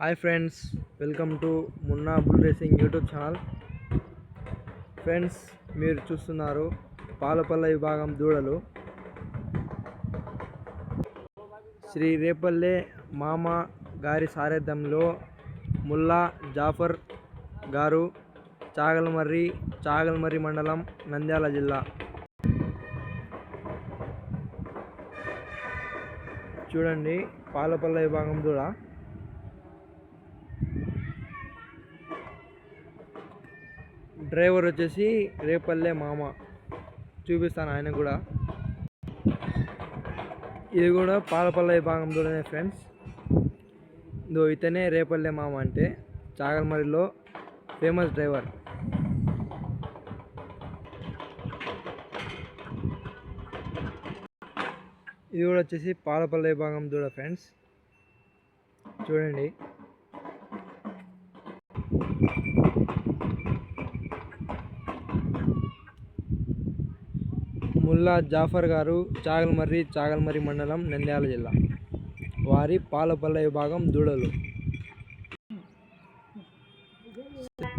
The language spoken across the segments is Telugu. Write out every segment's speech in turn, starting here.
Hi friends, welcome to Munna bull racing YouTube channel. Friends, మీరు చూస్తున్నారు పాలపల్ల విభాగం దూడలు. శ్రీ రేపల్లె మామ గారి సారథ్యంలో ముల్లా జాఫర్ గారు, చాగల్మర్రి మండలం, నంద్యాల జిల్లా. చూడండి, పాలపల్ల విభాగం దూడ. డ్రైవర్ వచ్చేసి రేపల్లె మామ. చూపిస్తాను ఆయన కూడా. ఇది కూడా పాలపల్ల విభాగం దూడనే ఫ్రెండ్స్. ఇతనే రేపల్లె మామ అంటే చాగల్మర్రిలో ఫేమస్ డ్రైవర్. ఇది కూడా వచ్చేసి పాలపల్ల విభాగం దూడ ఫ్రెండ్స్. చూడండి, ముల్లా జాఫర్ గారు, చాగల్మర్రి మండలం, నంద్యాల జిల్లా వారి పాలపల్ల విభాగం దూడలు.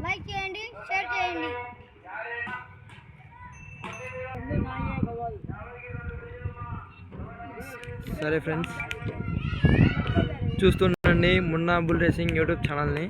లైక్ చేయండి, షేర్ చేయండి. సరే ఫ్రెండ్స్, చూస్తుండండి మున్నా బుల్ రేసింగ్ యూట్యూబ్ ఛానల్ని.